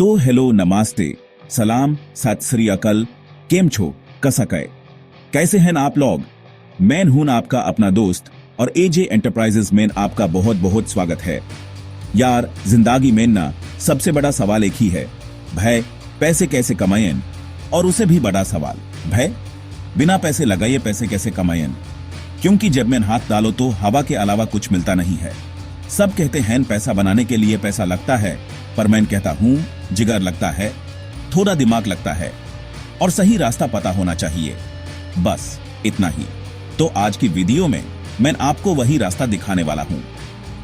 तो हेलो नमस्ते सलाम सत श्री अकल केम छो कसकाय कैसे हैं आप लोग। मैं हूं आपका अपना दोस्त और एजे एंटरप्राइजेस में आपका बहुत बहुत स्वागत है। यार जिंदगी में ना सबसे बड़ा सवाल एक ही है, भाई पैसे कैसे कमाएं। और उसे भी बड़ा सवाल, भाई बिना पैसे लगाए पैसे कैसे कमाएं। क्योंकि जब मैं हाथ डालो तो हवा के अलावा कुछ मिलता नहीं है। सब कहते हैं पैसा बनाने के लिए पैसा लगता है, पर मैं कहता हूं जिगर लगता है, थोड़ा दिमाग लगता है और सही रास्ता पता होना चाहिए। बस इतना ही। तो आज की वीडियो में मैं आपको वही रास्ता दिखाने वाला हूं।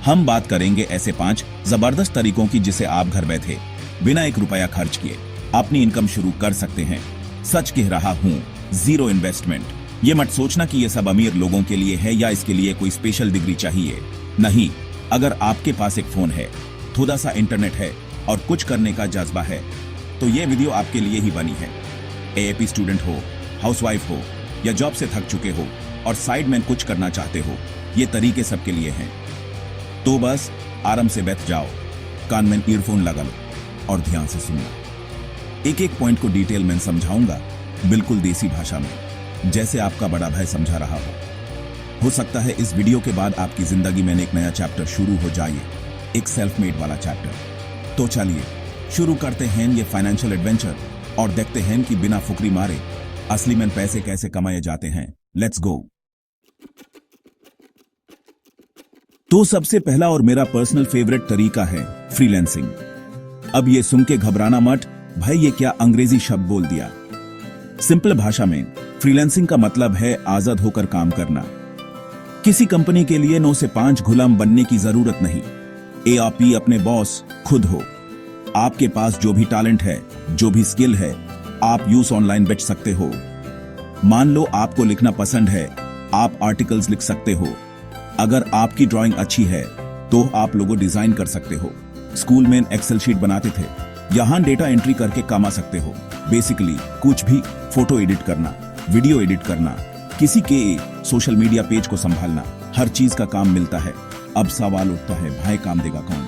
हम बात करेंगे ऐसे 5 जबरदस्त तरीकों की जिसे आप घर बैठे बिना 1 रुपया खर्च किए अपनी इनकम शुरू कर सकते हैं। सच कह रहा हूं, जीरो इन्वेस्टमेंट। ये मत सोचना कि ये सब अमीर लोगों के लिए है या इसके लिए कोई स्पेशल डिग्री चाहिए। नहीं, अगर आपके पास एक फोन है, थोड़ा सा इंटरनेट है और कुछ करने का जज्बा है तो ये वीडियो आपके लिए ही बनी है। एएपी स्टूडेंट हो, हाउसवाइफ हो या जॉब से थक चुके हो और साइड में कुछ करना चाहते हो, ये तरीके सबके लिए हैं। तो बस आराम से बैठ जाओ, कान में ईयरफोन लगा लो और ध्यान से सुनो। एक एक पॉइंट को डिटेल में समझाऊंगा, बिल्कुल देसी भाषा में, जैसे आपका बड़ा भाई समझा रहा हो सकता है इस वीडियो के बाद आपकी जिंदगी में एक नया चैप्टर शुरू हो जाए, एक सेल्फ मेड वाला चैप्टर। तो चलिए शुरू करते हैं ये फाइनेंशियल एडवेंचर और देखते हैं कि बिना फुकरी मारे असली में पैसे कैसे कमाए जाते हैं। Let's go. तो सबसे पहला और मेरा पर्सनल फेवरेट तरीका है फ्रीलांसिंग। अब ये सुन के घबराना मत, भाई ये क्या अंग्रेजी शब्द बोल दिया। सिंपल भाषा में फ्रीलांसिंग का मतलब है आजाद होकर काम करना। किसी कंपनी के लिए 9 से 5 गुलाम बनने की जरूरत नहीं। एआपी अपने बॉस खुद हो। आपके पास जो भी टैलेंट है, जो भी स्किल है, आप यूज ऑनलाइन बेच सकते हो। मान लो आपको लिखना पसंद है, आप आर्टिकल्स लिख सकते हो। अगर आपकी ड्राइंग अच्छी है तो आप लोगो डिजाइन कर सकते हो। स्कूल में एक्सेल शीट बनाते थे, यहां डेटा एंट्री करके कमा सकते हो। बेसिकली कुछ भी, फोटो एडिट करना, वीडियो एडिट करना, किसी के सोशल मीडिया पेज को संभालना, हर चीज का काम मिलता है। अब सवाल उठता है, भाई काम देगा कौन।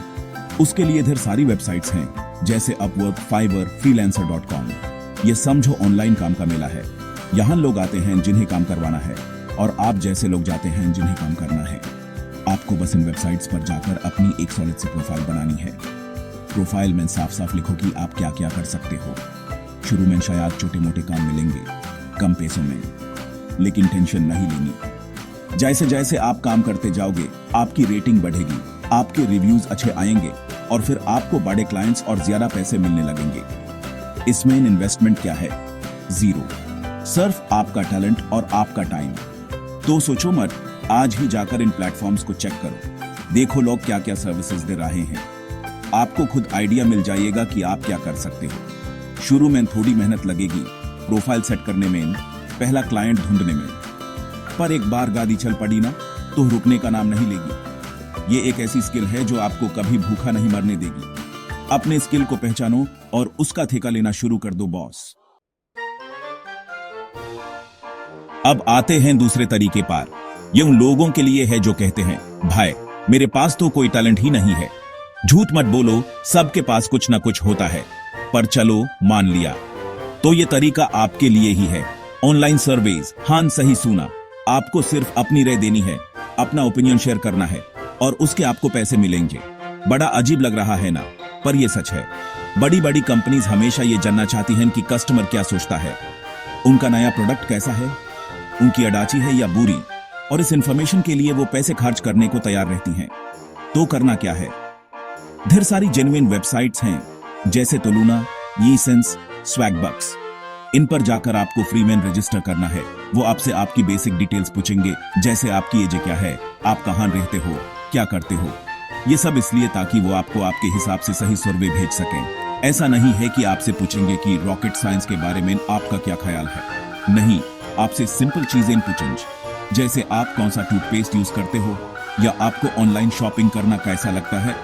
उसके लिए ढेर सारी वेबसाइट्स हैं, जैसे अपवर्क, फाइवर, freelancer.com। ये समझो ऑनलाइन काम का मेला है। यहाँ लोग आते हैं जिन्हें काम करवाना है और आप जैसे लोग जाते हैं जिन्हें काम करना है। आपको बस इन वेबसाइट्स पर जाकर अपनी एक सॉलिड सी प्रोफाइल बनानी है। प्रोफाइल में साफ साफ लिखो कि आप क्या क्या कर सकते हो। शुरू में शायद छोटे मोटे काम मिलेंगे, कम पैसों में, लेकिन टेंशन नहीं लेनी। जैसे जैसे आप काम करते जाओगे आपकी रेटिंग बढ़ेगी, आपके रिव्यूज अच्छे आएंगे और फिर आपको बड़े क्लाइंट्स और ज्यादा पैसे मिलने लगेंगे। इसमें इन्वेस्टमेंट क्या है? जीरो। सिर्फ आपका टैलेंट और आपका टाइम। तो सोचो मत, आज ही जाकर इन प्लेटफॉर्म्स को चेक करो, देखो लोग क्या क्या सर्विसेज दे रहे हैं। आपको खुद आइडिया मिल जाएगा कि आप क्या कर सकते हो। शुरू में थोड़ी मेहनत लगेगी, प्रोफाइल सेट करने में, पहला क्लाइंट ढूंढने में, पर एक बार गाड़ी चल पड़ी ना तो रुकने का नाम नहीं लेगी। ये एक ऐसी स्किल है जो आपको कभी भूखा नहीं मरने देगी। अपने स्किल को पहचानो और उसका ठेका लेना शुरू कर दो बॉस। अब आते हैं दूसरे तरीके पर। ये उन लोगों के लिए है जो कहते हैं, भाई मेरे पास तो कोई टैलेंट ही नहीं है। झूठ मत बोलो, सबके पास कुछ ना कुछ होता है। पर चलो मान लिया तो ये तरीका आपके लिए ही है। Online surveys. हाँ सही सुना, आपको सिर्फ अपनी राय देनी है, अपना ओपिनियन शेयर करना है और उसके आपको पैसे मिलेंगे। बड़ा अजीब लग रहा है ना, पर यह सच है। बड़ी बड़ी कंपनीज हमेशा ये जानना चाहती हैं कि कस्टमर क्या सोचता है, उनका नया प्रोडक्ट कैसा है, उनकी अडाची है या बुरी, और इस इंफॉर्मेशन के लिए वो पैसे खर्च करने को तैयार रहती हैं। तो करना क्या है? ढेर सारी जेन्युइन वेबसाइट्स हैं, जैसे तोलूना, यीसेंस, स्वैगबक्स। इन पर जाकर आपको फ्री में रजिस्टर करना है। वो आपसे आपकी बेसिक डिटेल्स पूछेंगे, जैसे आपकी एज क्या है, आप कहां रहते हो, क्या करते हो। ये सब इसलिए ताकि वो आपको आपके हिसाब से सही सर्वे भेज सकें। ऐसा नहीं है कि आपसे पूछेंगे कि रॉकेट साइंस के बारे में आपका क्या ख्याल है। नहीं, आपसे सिंपल चीजें पूछेंगे, जैसे आप कौन सा टूथपेस्ट यूज करते हो या आपको ऑनलाइन शॉपिंग करना कैसा लगता है।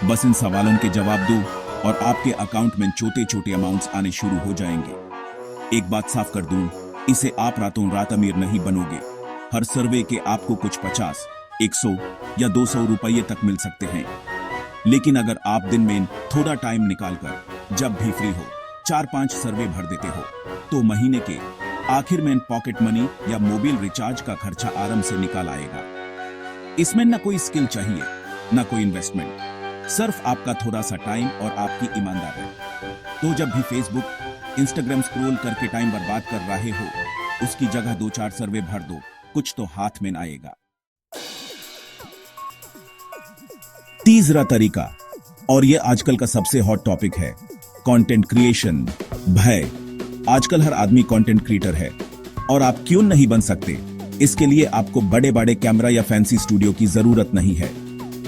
बस इन सवालों के जवाब दो और आपके अकाउंट में छोटे छोटे अमाउंट्स आने शुरू हो जाएंगे। एक बात साफ कर दूं, इसे आप रातों रात अमीर नहीं बनोगे। हर सर्वे के आपको कुछ 50, 100 या 200 रुपये तक मिल सकते हैं। लेकिन अगर आप दिन में थोड़ा टाइम निकालकर जब भी फ्री हो 4-5 सर्वे भर देते हो तो महीने के आखिर में पॉकेट मनी या मोबाइल रिचार्ज का खर्चा आराम से निकाल आएगा। इसमें ना कोई स्किल चाहिए, ना कोई इन्वेस्टमेंट, सिर्फ आपका थोड़ा सा टाइम और आपकी ईमानदारी। तो जब भी फेसबुक, इंस्टाग्राम स्क्रॉल करके टाइम बर्बाद कर रहे हो, उसकी जगह 2-4 सर्वे भर दो, कुछ तो हाथ में आएगा। तीसरा तरीका, और ये आजकल का सबसे हॉट टॉपिक है, कंटेंट क्रिएशन। भाई आजकल हर आदमी कंटेंट क्रिएटर है और आप क्यों नहीं बन सकते। इसके लिए आपको बड़े बड़े कैमरा या फैंसी स्टूडियो की जरूरत नहीं है।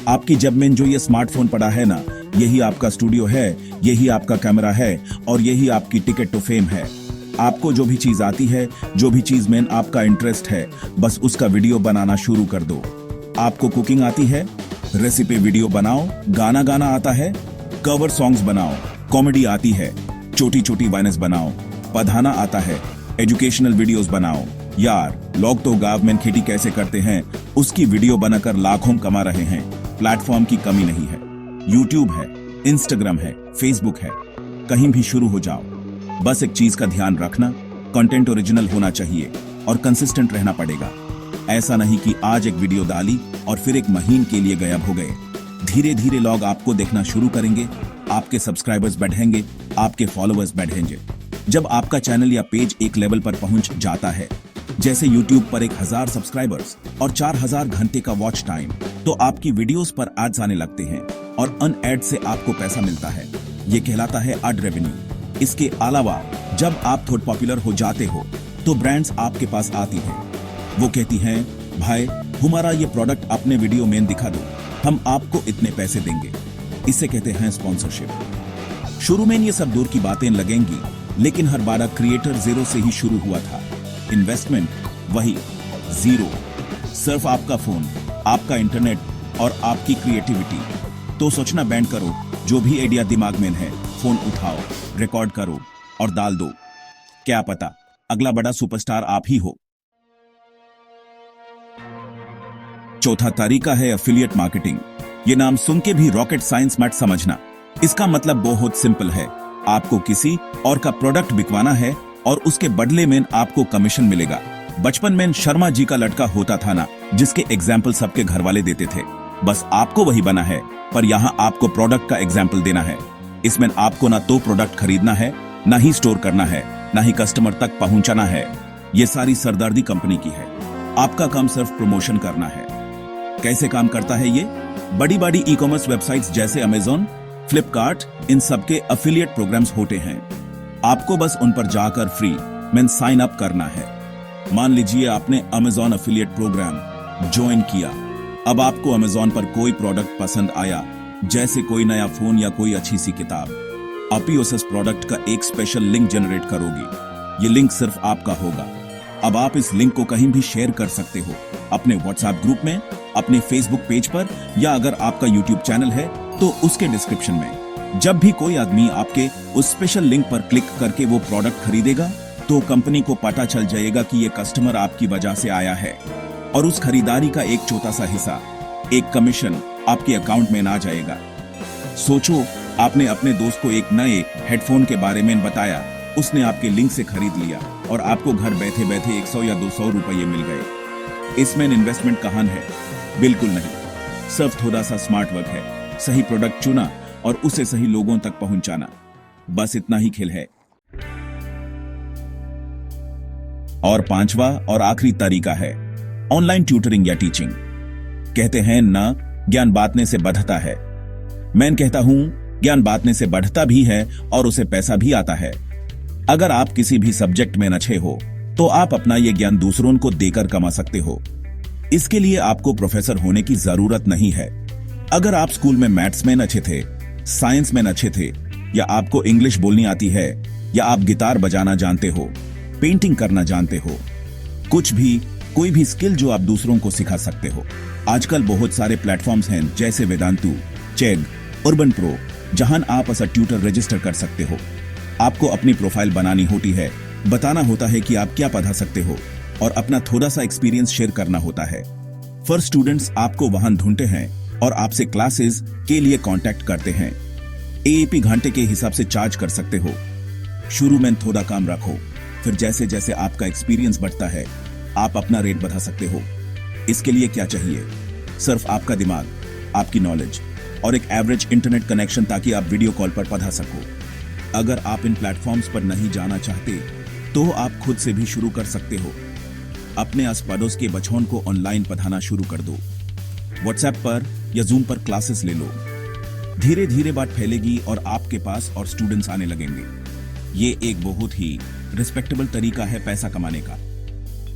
आपकी जेब में जो ये स्मार्टफोन पड़ा है ना, यही आपका स्टूडियो है, यही आपका कैमरा है और यही आपकी टिकट टू फेम है। आपको जो भी चीज आती है, जो भी चीज में आपका इंटरेस्ट है, बस उसका वीडियो बनाना शुरू कर दो। आपको कुकिंग आती है, रेसिपी वीडियो बनाओ। गाना गाना आता है, कवर सॉन्ग्स बनाओ। कॉमेडी आती है, छोटी छोटी वाइनेस बनाओ। पढ़ाना आता है, एजुकेशनल वीडियोस बनाओ। यार लोग तो गांव में खेती कैसे करते हैं उसकी वीडियो बनाकर लाखों कमा रहे हैं। प्लेटफॉर्म की कमी नहीं है, यूट्यूब है, इंस्टाग्राम है, फेसबुक है, कहीं भी शुरू हो जाओ। बस एक चीज का ध्यान रखना, कंटेंट ओरिजिनल होना चाहिए और कंसिस्टेंट रहना पड़ेगा। ऐसा नहीं कि आज एक वीडियो डाली और फिर एक महीने के लिए गायब हो गए। धीरे धीरे लोग आपको देखना शुरू करेंगे, आपके सब्सक्राइबर्स बढ़ेंगे, आपके फॉलोअर्स बढ़ेंगे। जब आपका चैनल या पेज एक लेवल पर पहुंच जाता है, जैसे YouTube पर 1000 सब्सक्राइबर्स और 4000 घंटे का वॉच टाइम, तो आपकी वीडियोस पर एड्स आने लगते हैं और अन एड से आपको पैसा मिलता है। ये कहलाता है एड रेवेन्यू। इसके अलावा जब आप थोड़ा पॉपुलर हो जाते हो तो ब्रांड्स आपके पास आती हैं। वो कहती हैं, भाई हमारा ये प्रोडक्ट अपने वीडियो में दिखा दो, हम आपको इतने पैसे देंगे। इसे कहते हैं स्पॉन्सरशिप। शुरू में ये सब दूर की बातें लगेंगी, लेकिन हर बार क्रिएटर जीरो से ही शुरू हुआ था। इन्वेस्टमेंट वही जीरो, सिर्फ आपका फोन, आपका इंटरनेट और आपकी क्रिएटिविटी। तो सोचना बैंड करो, जो भी आइडिया दिमाग में है फोन उठाओ, रिकॉर्ड करो और डाल दो। क्या पता अगला बड़ा सुपरस्टार आप ही हो। चौथा तरीका है एफिलिएट मार्केटिंग। ये नाम सुन के भी रॉकेट साइंस मत समझना। इसका मतलब बहुत सिंपल है, आपको किसी और का प्रोडक्ट बिकवाना है और उसके बदले में आपको कमीशन मिलेगा। बचपन में शर्मा जी का लड़का होता था ना, जिसके एग्जाम्पल सबके घर वाले देते थे, बस आपको वही बना है, पर यहाँ आपको प्रोडक्ट का एग्जाम्पल देना है। इसमें आपको ना तो प्रोडक्ट खरीदना है, ना ही स्टोर करना है, ना ही कस्टमर तक पहुंचाना है। ये सारी सरदर्दी कंपनी की है, आपका काम सिर्फ प्रमोशन करना है। कैसे काम करता है ये? बड़ी बड़ी ई कॉमर्स वेबसाइट्स जैसे अमेजॉन, फ्लिपकार्ट, इन सबके एफिलिएट प्रोग्राम्स होते हैं। आपको बस उन पर जाकर फ्री में साइन अप करना है। मान लीजिए आपने अमेजॉन एफिलिएट प्रोग्राम ज्वाइन किया। अब आपको अमेजॉन पर कोई प्रोडक्ट पसंद आया, जैसे कोई नया फोन या कोई अच्छी सी किताब, आप ही उस प्रोडक्ट का एक स्पेशल लिंक जनरेट करोगे। ये लिंक सिर्फ आपका होगा। अब आप इस लिंक को कहीं भी शेयर कर सकते हो, अपने व्हाट्सएप ग्रुप में, अपने फेसबुक पेज पर, या अगर आपका यूट्यूब चैनल है तो उसके डिस्क्रिप्शन में। जब भी कोई आदमी आपके उस स्पेशल लिंक पर क्लिक करके वो प्रोडक्ट खरीदेगा, तो कंपनी को पता चल जाएगा कि ये कस्टमर आपकी वजह से आया है और उस खरीदारी का एक छोटा सा हिस्सा, एक कमीशन आपके अकाउंट में ना जाएगा। सोचो, आपने अपने दोस्त को एक नए हेडफोन के बारे में बताया, उसने आपके लिंक से खरीद लिया और आपको घर बैठे बैठे 100 या 200 रुपये मिल गए। इसमें इन्वेस्टमेंट कहाँ है? बिल्कुल नहीं, सिर्फ थोड़ा सा स्मार्ट वर्क है, सही प्रोडक्ट चुना और उसे सही लोगों तक पहुंचाना, बस इतना ही खेल है। और पांचवा और आखिरी तरीका है ऑनलाइन ट्यूटरिंग या टीचिंग। कहते हैं ना, ज्ञान बांटने से बढ़ता है। मैं कहता हूं, ज्ञान बांटने से बढ़ता भी है और उसे पैसा भी आता है। अगर आप किसी भी सब्जेक्ट में अच्छे हो तो आप अपना यह ज्ञान दूसरों को देकर कमा सकते हो। इसके लिए आपको प्रोफेसर होने की जरूरत नहीं है। अगर आप स्कूल में मैथ्स में अच्छे थे, साइंस में अच्छे थे, या आपको इंग्लिश बोलनी आती है, या आप गिटार बजाना जानते हो, पेंटिंग करना जानते हो, कुछ भी, कोई भी स्किल जो आप दूसरों को सिखा सकते हो। आजकल बहुत सारे प्लेटफॉर्म्स हैं जैसे वेदांतु, चेग, अर्बन प्रो, जहां आप ऐसा ट्यूटर रजिस्टर कर सकते हो। आपको अपनी प्रोफाइल बनानी होती है, बताना होता है कि आप क्या पढ़ा सकते हो और अपना थोड़ा सा एक्सपीरियंस शेयर करना होता है। फर्स्ट स्टूडेंट्स आपको वहां ढूंढते हैं और आपसे क्लासेस के लिए कांटेक्ट करते हैं। एएपी घंटे के हिसाब से चार्ज कर सकते हो। शुरू में थोड़ा काम रखो, फिर जैसे जैसे आपका एक्सपीरियंस बढ़ता है आप अपना रेट बढ़ा सकते हो। इसके लिए क्या चाहिए? सिर्फ आपका दिमाग, आपकी नॉलेज और एक एवरेज इंटरनेट कनेक्शन, ताकि आप वीडियो कॉल पर पढ़ा सको। अगर आप इन प्लेटफॉर्म्स पर नहीं जाना चाहते तो आप खुद से भी शुरू कर सकते हो। अपने आस पड़ोस के बच्चों को ऑनलाइन पढ़ाना शुरू कर दो। व्हाट्सएप पर या जूम पर क्लासेस ले लो। धीरे धीरे बात फैलेगी और आपके पास और स्टूडेंट्स आने लगेंगे। ये एक बहुत ही रिस्पेक्टेबल तरीका है पैसा कमाने का।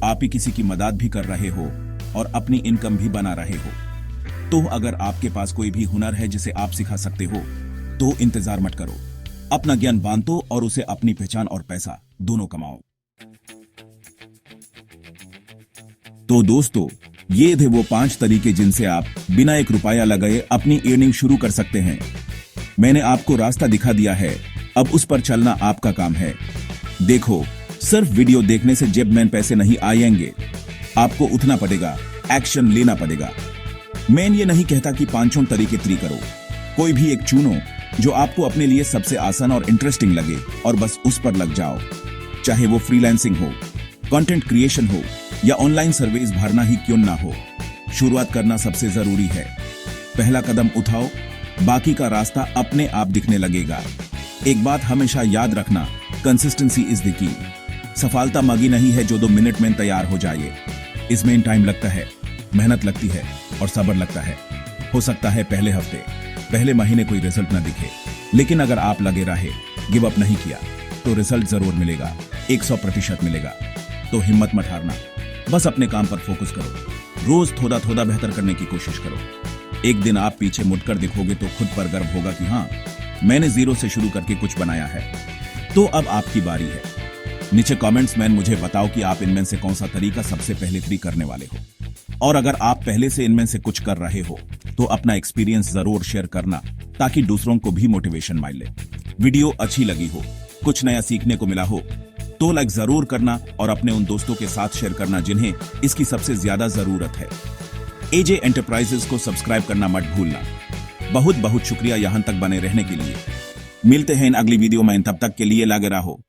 आप ही किसी की मदद भी कर रहे हो और अपनी इनकम भी बना रहे हो। तो अगर आपके पास कोई भी हुनर है जिसे आप सिखा सकते हो तो इंतजार मत करो, अपना ज्ञान बांटो और उसे अपनी पहचान और पैसा दोनों कमाओ। तो दोस्तों, ये थे वो 5 तरीके जिनसे आप बिना 1 रुपया लगाए अपनी अर्निंग शुरू कर सकते हैं। मैंने आपको रास्ता दिखा दिया है, अब उस पर चलना आपका काम है। देखो, सिर्फ वीडियो देखने से जेब में पैसे नहीं आएंगे, आपको उठना पड़ेगा, एक्शन लेना पड़ेगा। मैं ये नहीं कहता कि 5 तरीके तरी करो, कोई भी एक चुनो जो आपको अपने लिए सबसे आसान और इंटरेस्टिंग लगे और बस उस पर लग जाओ। चाहे वो फ्रीलांसिंग हो, कंटेंट क्रिएशन हो या ऑनलाइन सर्विस भरना ही क्यों ना हो, शुरुआत करना सबसे जरूरी है। पहला कदम उठाओ, बाकी का रास्ता अपने आप दिखने लगेगा। एक बात हमेशा याद रखना, कंसिस्टेंसी इज द की। सफलता मांगी नहीं है जो 2 मिनट में तैयार हो जाए। इसमें टाइम लगता है, मेहनत लगती है और सब्र लगता है। हो सकता है पहले हफ्ते, पहले महीने कोई रिजल्ट न दिखे, लेकिन अगर आप लगे रहे, गिव अप नहीं किया, तो रिजल्ट जरूर मिलेगा, 100% मिलेगा। तो हिम्मत मत हारना, बस अपने काम पर फोकस करो। रोज थोड़ा थोड़ा बेहतर करने की कोशिश करो। एक दिन आप पीछे मुड़कर देखोगे तो खुद पर गर्व होगा कि हाँ, मैंने जीरो से शुरू करके कुछ बनाया है। तो अब आपकी बारी है। नीचे कमेंट्स में मुझे बताओ कि आप इनमें से कौन सा तरीका सबसे पहले फ्री करने वाले हो। और अगर आप पहले से इनमें से कुछ कर रहे हो तो अपना एक्सपीरियंस जरूर शेयर करना, ताकि दूसरों को भी मोटिवेशन मिले। वीडियो अच्छी लगी हो, कुछ नया सीखने को मिला हो तो लाइक जरूर करना और अपने उन दोस्तों के साथ शेयर करना जिन्हें इसकी सबसे ज्यादा जरूरत है। एजे एंटरप्राइजेस को सब्सक्राइब करना मत भूलना। बहुत बहुत शुक्रिया यहां तक बने रहने के लिए। मिलते हैं इन अगली वीडियो में, तब तक के लिए लगे रहो।